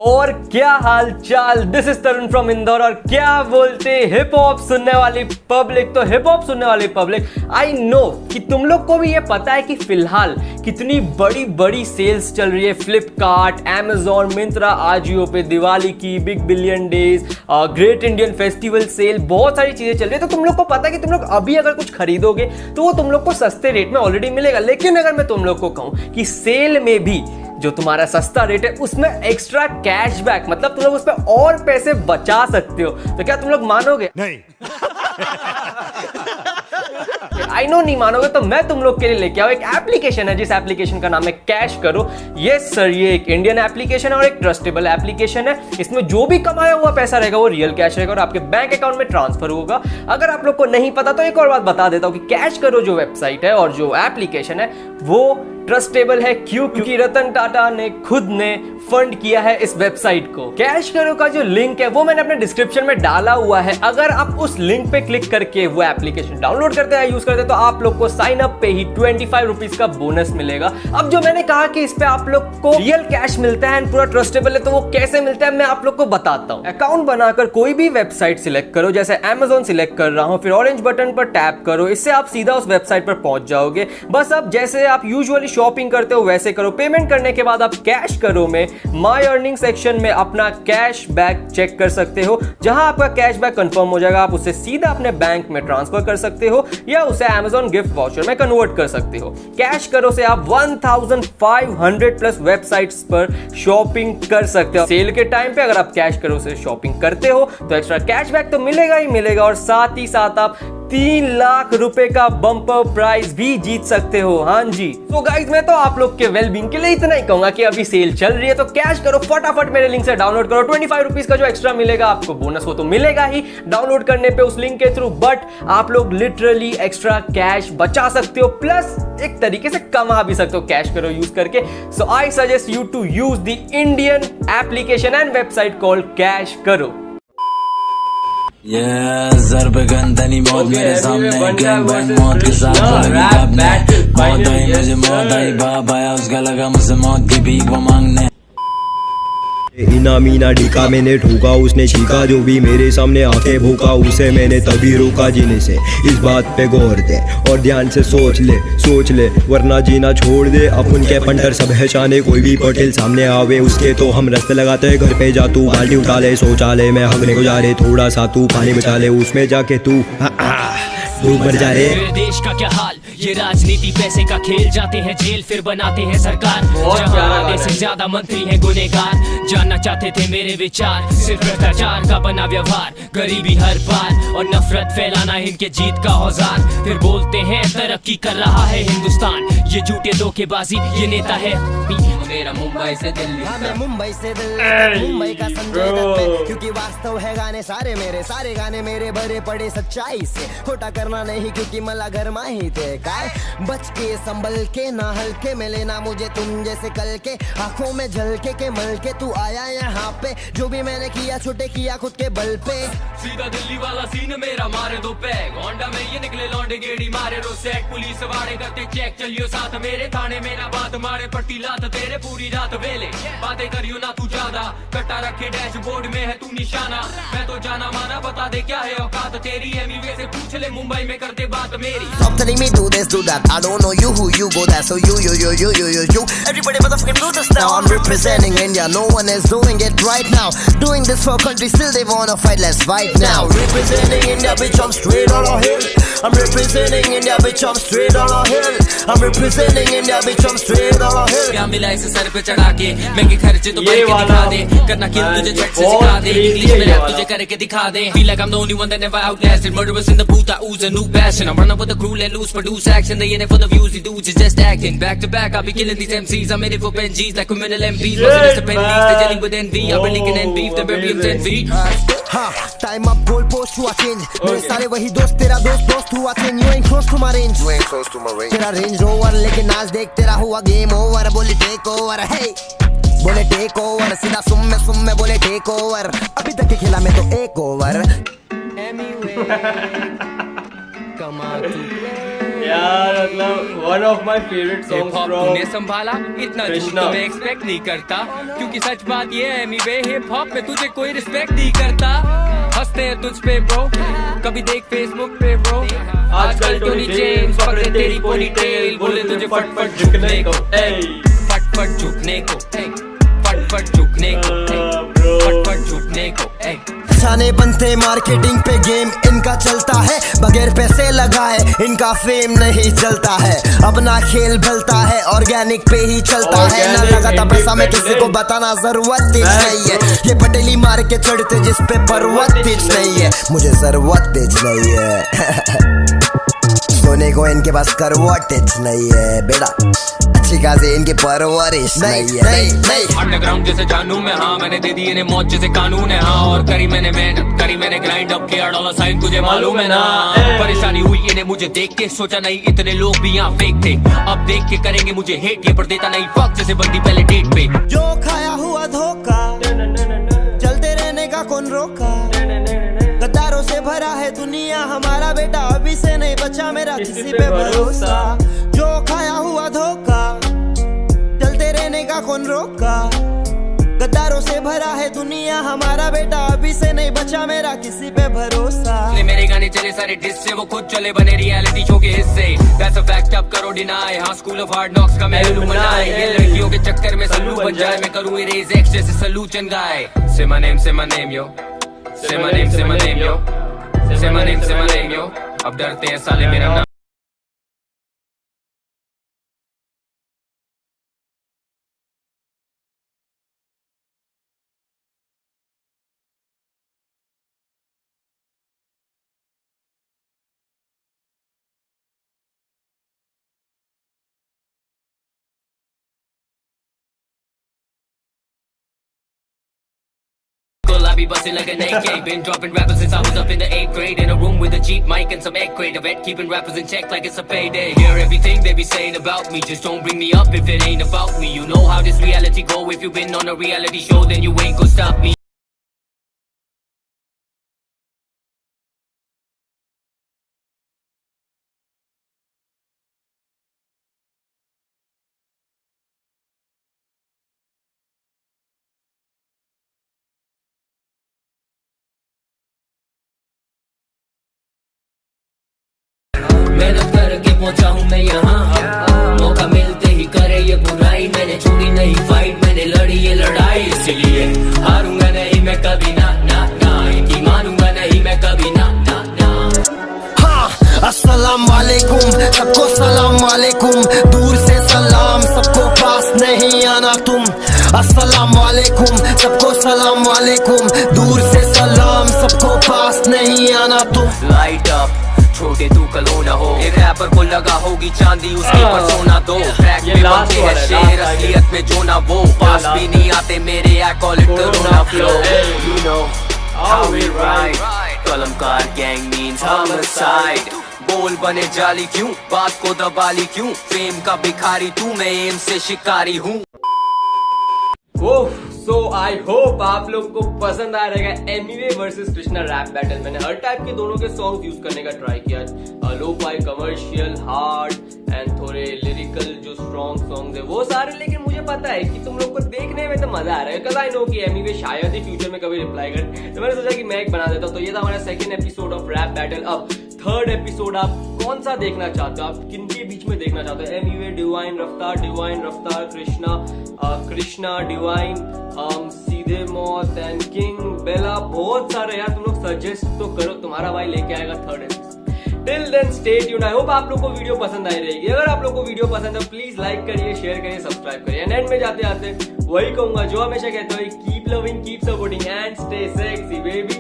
और क्या हाल चाल। This is Tarun from Indore. और क्या बोलते हिप हॉप सुनने वाली पब्लिक। तो हिप हॉप सुनने वाली पब्लिक, आई नो कि तुम लोग को भी ये पता है कि फिलहाल कितनी बड़ी बड़ी सेल्स चल रही है फ्लिपकार्ट, Amazon, मिंत्रा, आजियो पे दिवाली की, big billion days, great Indian festival sale, बहुत सारी चीजें चल रही है। तो तुम लोग को पता है कि तुम लोग अभी अगर कुछ खरीदोगे तो वो तुम लोग को सस्ते रेट में ऑलरेडी मिलेगा। लेकिन अगर मैं तुम लोग को कहूं कि सेल में भी जो तुम्हारा सस्ता रेट है उसमें एक्स्ट्रा कैशबैक, मतलब तुम लोग उस पर और पैसे बचा सकते हो, तो क्या तुम लोग मानोगे? नहीं। आई नो नहीं मानोगे, तो मैं तुम लोग के लिए लेके आऊं एक एप्लीकेशन है जिस एप्लीकेशन का नाम है कैश करो। यस सर, ये एक इंडियन एप्लीकेशन है और एक ट्रस्टेबल एप्लीकेशन है। इसमें जो भी कमाया हुआ पैसा रहेगा वो रियल कैश रहेगा और आपके बैंक अकाउंट में ट्रांसफर होगा। अगर आप लोग को नहीं पता तो एक और बात बता देता हूं कि कैश करो जो वेबसाइट है और जो एप्लीकेशन है वो ट्रस्टेबल है। क्योंकि रतन टाटा ने खुद ने फंड किया है इस वेबसाइट को। कैश करो का जो लिंक है वो मैंने अपने डिस्क्रिप्शन में डाला हुआ है। अगर आप उस लिंक पे क्लिक करके वो एप्लीकेशन डाउनलोड करते हैं, यूज करते हैं, तो आप लोग को साइन अप पे ही 25 रुपीज का बोनस मिलेगा। अब जो मैंने कहा कि इस पे आप लोग को रियल कैश मिलता है, पूरा ट्रस्टेबल है, तो वो कैसे मिलता है मैं आप लोग को बताता हूँ। अकाउंट बनाकर कोई भी वेबसाइट सिलेक्ट करो, जैसे Amazon सिलेक्ट कर रहा हूँ, फिर ऑरेंज बटन पर टैप करो। इससे आप सीधा उस वेबसाइट पर पहुंच जाओगे। बस अब जैसे आप यूजुअली शॉपिंग करते हो वैसे करो। पेमेंट करने के बाद आप कैश करो में माय अर्निंग सेक्शन में अपना कैश बैक चेक कर सकते हो। जहां आपका कैश बैक कंफर्म हो जाएगा आप उसे सीधा अपने बैंक में ट्रांसफर कर सकते हो या उसे Amazon गिफ्ट वाउचर में कन्वर्ट कर सकते हो। कैश करो से आप 1500 प्लस वेबसाइट्स पर शॉपिंग कर सकते हो। सेल के टाइम पे अगर आप कैश करो से शॉपिंग करते हो तो एक्स्ट्रा कैश बैक तो मिलेगा ही मिलेगा और साथ ही साथ आप 3 लाख रुपए का बम्पर प्राइज भी जीत सकते हो। हाँ जी। तो गाइस, मैं तो आप लोग के वेलबींग के लिए इतना ही कहूंगा कि अभी सेल चल रही है तो कैश करो, फटाफट मेरे लिंक से डाउनलोड करो। 25 रुपीज का जो एक्स्ट्रा मिलेगा आपको बोनस वो तो मिलेगा ही डाउनलोड करने पे उस लिंक के थ्रू, बट आप लोग लिटरली एक्स्ट्रा कैश बचा सकते हो, प्लस एक तरीके से कमा भी सकते हो कैश करो यूज करके। So I suggest you to use the Indian application and website called cash करो। ज़रब गंदनी मौत मेरे सामने, गैंग बैंग मौत के साथ मौत आई मुझे, मौत आई बाप आया उसका लगा मुझसे मौत की भीख वो मांगने। इना मीना ढीका मैंने ठोका, उसने छीका जो भी मेरे सामने आके भूखा, उसे मैंने तभी रोका जीने से। इस बात पे गौर दे और ध्यान से सोच ले वरना जीना छोड़ दे। अपन के पंटर सब है शाने, कोई भी पटेल सामने आवे उसके तो हम रास्ते लगाते हैं। घर पे जा तू बाल्टी उठा ले, शौचालय में हगने को जा रे, थोड़ा सा तू पानी बचा ले, उसमें जाके तू डूब मर जा रे। देश का क्या हाल, ये राजनीति पैसे का खेल, जाते हैं जेल फिर बनाते हैं सरकार। जहां आधे से ज्यादा मंत्री हैं गुनेगार, जानना चाहते थे मेरे विचार, सिर्फ भ्रष्टाचार का बना व्यवहार, गरीबी हर पार और नफरत फैलाना इनके जीत का औजार। फिर बोलते हैं तरक्की कर रहा है हिंदुस्तान, ये झूठे धोखेबाजी ये नेता है मेरा मुंबई से दिल्ली। मैं मुंबई से दिल्ली, मुंबई का संजय दत्त में, क्योंकि वास्तव है गाने सारे गाने मेरे भरे पड़े सच्चाई से। खोटा करना नहीं क्योंकि मला घर माही थे काय, बच के संभल के ना हल्के में लेना मुझे तुम जैसे कल के, आंखों में झलके के मल के तू आया यहाँ पे। जो भी मैंने किया छोटे किया खुद के बल पे, सीधा दिल्ली वाला सीन मेरा, मारे 2 पैग होंडा में ये निकले लौंडे गेड़ी मारे रोसेट, पुलिस वाड़े करते चेक चलियो साथ मेरे थाने में ना बात मारे पट्टी लात तेरे पूरी रात वेले, बातें करियो ना तू ज्यादा, कट्टा रखे डैशबोर्ड में है तू निशाना। मैं तो जाना माना, बता दे क्या है औकात तेरी, एमवे से पूछ ले मुंबई में करते बात मेरी। Stop telling me do this do that, I don't know you who you go that, so you everybody motherfucking do this now. I'm representing India, no one is doing it right now, doing this for country still they wanna fight, let's fight now. Representing India bitch, I'm straight on a hill, I'm representing India bitch, I'm straight on a hill, I'm representing India bitch, I'm straight on a hill. क्या मिला इसे sir पे चढ़ा के, महंगे खर्चे तो बढ़ के दिखा दे, करना किल तुझे झट से सिखा दे, इंग्लिश में रैप तुझे करके दिखा दे। Feel like I'm the only one that never outlasted, murderers in the booth, I ooze a new passion, I'm running with the crew, let loose, produce action, they in it for the views, these dudes is just acting. Back to back, I'll be killing these MCs, I'm in it for Benjis, like criminal MPs, wasn't just a pennies, they're gelling with envy, I've been leaking and beef, they're bury him 10 feet. हाँ, time up, goal post हुआ change, मेरे सारे वही दोस्त, तेरा दोस्त हुआ change, you ain't close to my range, तेरा Range Rover लेकिन आज देख तेरा हुआ game over, बोले take over, hey बोले टेक ओवर, सीधा सुम में बोले टेक ओवर, अभी तक के खेला में तो एक ओवर। यार मतलब one of my favourite hip songs hop from तूने संभाला इतना झूठ कृष्णा। तो मैं एक्सपेक्ट नहीं करता, क्योंकि सच बात ये है एमीवे हिप हॉप में तुझे कोई रिस्पेक्ट नहीं करता। हंसते हैं तुझ पे ब्रो, कभी देख फेसबुक पे ब्रो, आजकल टोनी जेम्स पकड़े तेरी पोनी टेल, बोले तुझे फटफट झुकने को, फटफट झुकने को, फटफट झुकने को, फटफट झुकने को। जाने बनते मार्केटिंग पे गेम इनका चलता है, बगैर पैसे लगाए इनका फेम नहीं चलता है। अपना खेल भलता है ऑर्गेनिक पे ही चलता है, ना लगाता पैसा मैं किसी को बताना जरूरत ही नहीं है। ये पटेली मार के चढ़ते जिस पे पर्वत बीच नहीं है, मुझे जरूरत बीच नहीं है। सोने को इनके पास करवटेज नहीं है बेटा, अच्छी खासी इनकी परवरिश नहीं है। नहीं अंडरग्राउंड जैसे जानू मैं, हाँ मैंने दे दी इन्हें मौत जैसे कानून है, हाँ और करी मैंने मेहनत, करी मैंने ग्राइंड अप किया डॉलर साइन तुझे मालूम है ना। परेशानी हुई इन्हें मुझे देख के, सोचा नहीं इतने लोग भी यहाँ फेक थे, अब देख के करेंगे मुझे हेट, ये पर देता नहीं फक जैसे बंदी पहले डेट पे। जो खाया हुआ धोखा चलते रहने का कौन रोका, गद्दारों से भरा है दुनिया हमारा बेटा, अभी से नहीं बचा मेरा किसी पे भरोसा। जो खाया हुआ धोखा चलते रहने का कौन रोका, गद्दारों से भरा है दुनिया हमारा बेटा, अभी से नहीं बचा मेरा किसी पे भरोसा। मेरे गाने चले सारे डिस से, वो खुद चले बने रियलिटी शो के हिस्से, दैट्स अ फैक्ट अब करो डिनाई, हाँ स्कूल ऑफ हार्ड नॉक्स का मैं एलुमनाई, ये लड़कियों के चक्कर में सल्लू बन जाए, मैं करूँ इरेज एक्स जैसे सलूचन गाय। Say my name, say my name yo, say my name, say my name yo, say my name, say my name yo, अब डरते हैं साले मेरा नाम। I be busting like an AK, been dropping rappers since I was up in the 8th grade, in a room with a cheap mic and some egg crate, a vet keeping rappers in check like it's a payday. Hear everything they be saying about me, just don't bring me up if it ain't about me. You know how this reality go, if you've been on a reality show then you ain't gonna stop me. मेहनत करके पहुंचा हूँ मैं यहाँ, मौका मिलते ही करे ये बुराई, मैंने छोड़ी नहीं फाइट, मैंने लड़ी ये लड़ाई, इसलिए हारूंगा नहीं मैं कभी ना ना ना, इनकी मानूंगा नहीं मैं कभी ना ना ना। हाँ अस्सलाम वालेकुम, सबको सलाम वालेकुम, दूर से सलाम सबको पास नहीं आना तुम। अस्सलाम वालेकुम, सबको सलाम वालेकुम, दूर से सलाम सबको पास नहीं आना तुम। लाइट अप छोटे तू कलो न हो, एक रैपर को लगा होगी चांदी उसके पर सोना दो, ट्रैक पे बनते हैं शेर असलियत में जो ना वो, पास भी नहीं आते मेरे I call it corona flow. You know how we ride, कलमकार गैंग मीन्स homicide, बोल बने जाली क्यों, बात को दबा ली क्यों, फेम का भिखारी तू मैं एम से शिकारी हूँ। सो आई होप आप लोग को पसंद आया रहेगा Emiway versus Krishna rap battle. मैंने हर टाइप के दोनों के सॉन्ग यूज करने का ट्राई किया, lo fi, commercial, hard and थोड़े लिरिकल जो स्ट्रॉन्ग सॉन्ग्स है वो सारे, लेकिन मुझे पता है कि तुम लोग को देखने में तो मजा आ रहा है, बिकॉज आई नो कि एमीवे शायद ही फ्यूचर में कभी रिप्लाई करे, तो मैंने सोचा कि मैं एक बना देता हूँ। तो ये था हमारा second episode of rap battle. अब थर्ड एपिसोड आप कौन सा देखना चाहते हो, आप किन के बीच में देखना चाहते हो, एमीवे डिवाइन रफ्तार, कृष्णा डिवाइन, सीधे मौत एंड किंग बेला, बहुत सारे यार, तुम लोग सजेस्ट तो करो, तुम्हारा भाई लेके आएगा third episode. Till then stay tuned. I hope आप लोग को वीडियो पसंद आई रहेगी। अगर आप लोग को वीडियो पसंद है प्लीज लाइक करिए, शेयर करिए, सब्सक्राइब करिए। एंड में जाते आते वही कहूंगा जो हमेशा कहता हूँ, keep loving, keep supporting and stay sexy baby.